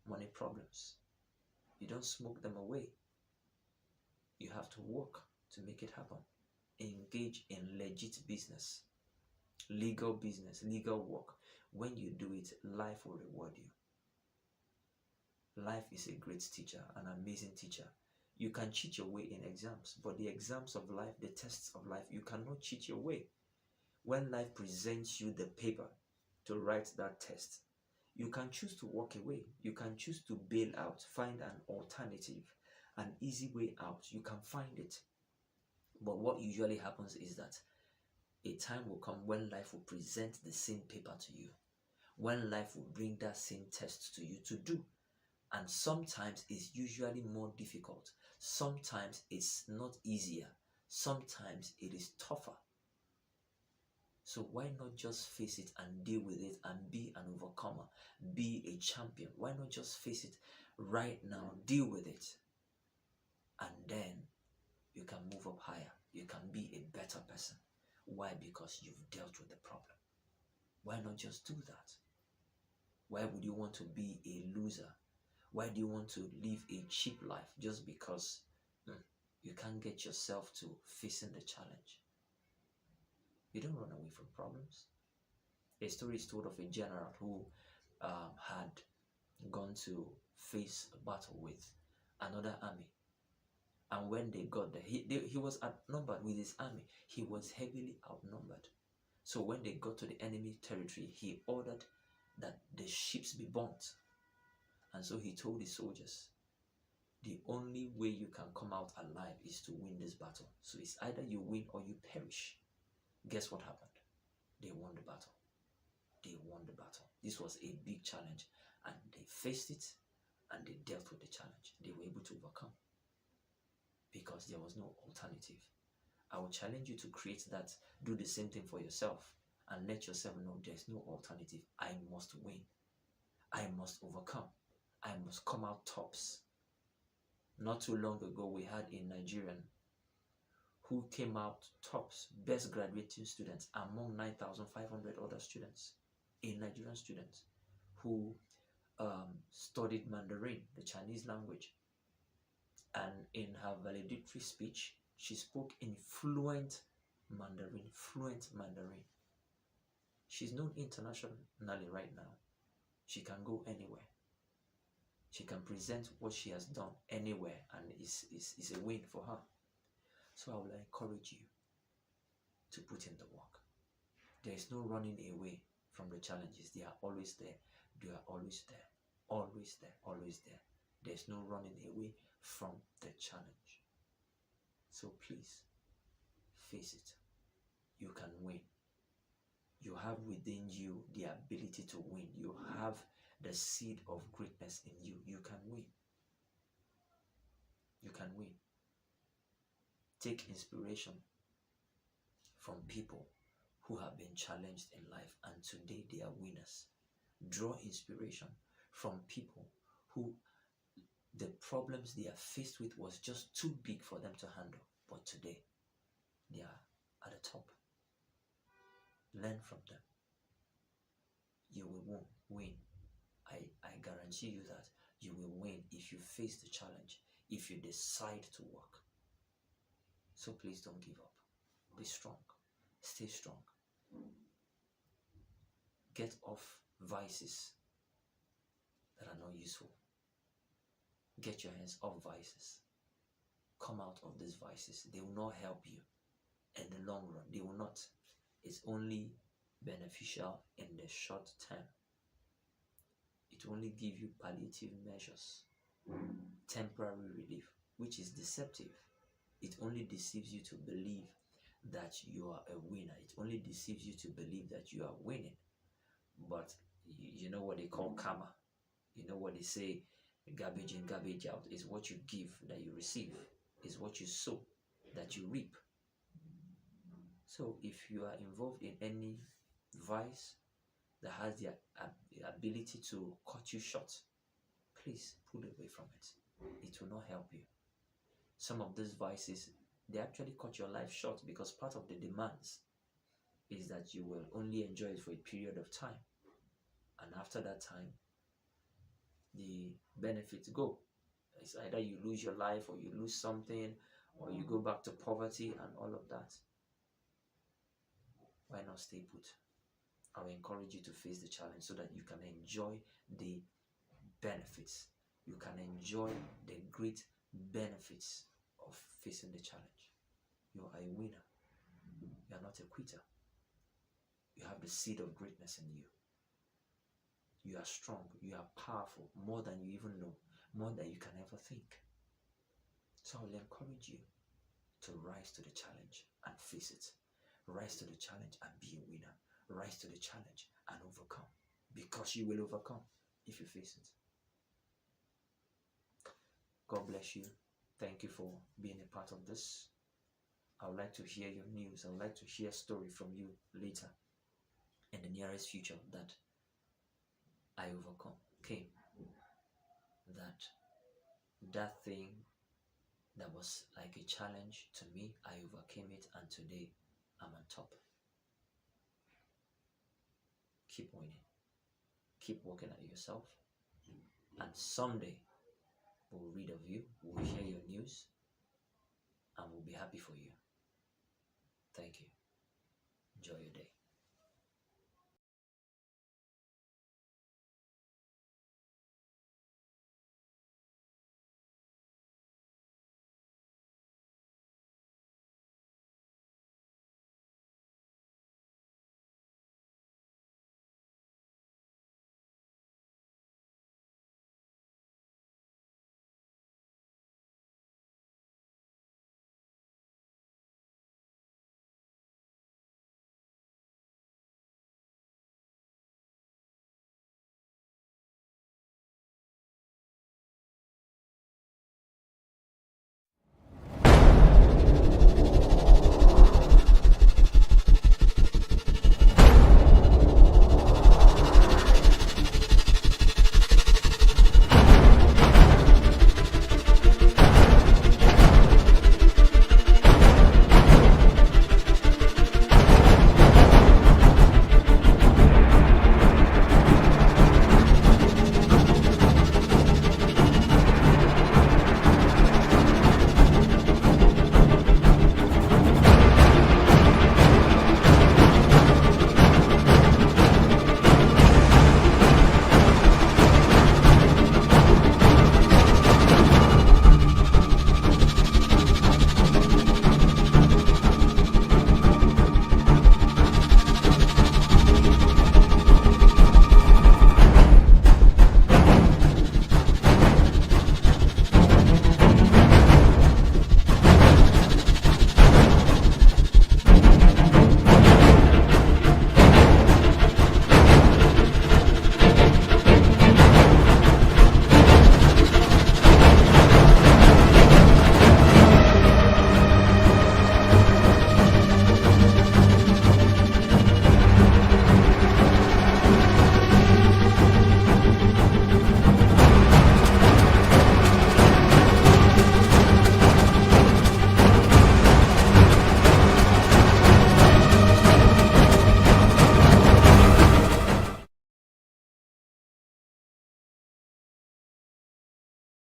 money problems. You don't smoke them away. You have to work to make it happen. Engage in legit business, legal business, legal work. When you do it, life will reward you. Life is a great teacher, an amazing teacher. You can cheat your way in exams, but the exams of life, the tests of life, you cannot cheat your way. When life presents you the paper to write that test, you can choose to walk away. You can choose to bail out, find an alternative, an easy way out. You can find it. But what usually happens is that a time will come when life will present the same paper to you, when life will bring that same test to you to do. And sometimes it's usually more difficult. Sometimes it's not easier. Sometimes it is tougher. So why not just face it and deal with it and be an overcomer, be a champion? Why not just face it right now, deal with it, and then you can move up higher. You can be a better person. Why? Because you've dealt with the problem. Why not just do that? Why would you want to be a loser? Why do you want to live a cheap life just because you can't get yourself to facing the challenge? You don't run away from problems. A story is told of a general who had gone to face a battle with another army. And when they got there, he was outnumbered with his army. He was heavily outnumbered. So when they got to the enemy territory, he ordered that the ships be burnt. And so he told his soldiers, the only way you can come out alive is to win this battle. So it's either you win or you perish. Guess what happened? They won the battle. They won the battle. This was a big challenge, and they faced it and they dealt with the challenge. They were able to overcome because there was no alternative. I will challenge you to create that. Do the same thing for yourself and let yourself know there's no alternative. I must win. I must overcome. I must come out tops. Not too long ago, we had a Nigerian who came out tops, best graduating students among 9,500 other students. A Nigerian student who studied Mandarin, the Chinese language. And in her valedictory speech, she spoke in fluent Mandarin. She's known internationally right now. She can go anywhere. She can present what she has done anywhere, and it's a win for her. So I will encourage you to put in the work. There is no running away from the challenges. They are always there. They are always there. Always there. Always there. There's no running away from the challenge. So please, face it. You can win. You have within you the ability to win. You have the seed of greatness in you. You can win. You can win. Take inspiration from people who have been challenged in life and today they are winners. Draw inspiration from people who the problems they are faced with was just too big for them to handle, but today they are at the top. Learn from them. You will win. I guarantee you that you will win if you face the challenge. if you decide to work. So please don't give up. Be strong. Stay strong. Get off vices that are not useful. Get your hands off vices. Come out of these vices. They will not help you in the long run. They will not. It's only beneficial in the short term. It will only give you palliative measures, temporary relief, which is deceptive. It only deceives you to believe that you are a winner. It only deceives you to believe that you are winning. But you know what they call karma. You know what they say, garbage in, garbage out. Is what you give that you receive. Is what you sow that you reap. So if you are involved in any vice that has the ability to cut you short, please pull away from it. It will not help you. Some of these vices, they actually cut your life short because part of the demands is that you will only enjoy it for a period of time. And after that time, the benefits go. It's either you lose your life or you lose something or you go back to poverty and all of that. Why not stay put? I will encourage you to face the challenge so that you can enjoy the benefits. You can enjoy the great benefits of facing the challenge. You are a winner. You are not a quitter. You have the seed of greatness in you. You are strong. You are powerful more than you even know, more than you can ever think. So I will encourage you to rise to the challenge and face it. Rise to the challenge and be a winner. Rise to the challenge and overcome, because you will overcome if you face it. God bless you. Thank you for being a part of this. I would like to hear your news. I would like to hear a story from you later in the nearest future that I overcame. That thing that was like a challenge to me, I overcame it, and today I'm on top. Keep winning. Keep working at yourself. And someday we'll read of you, we'll hear your news, and we'll be happy for you. Thank you. Enjoy your day.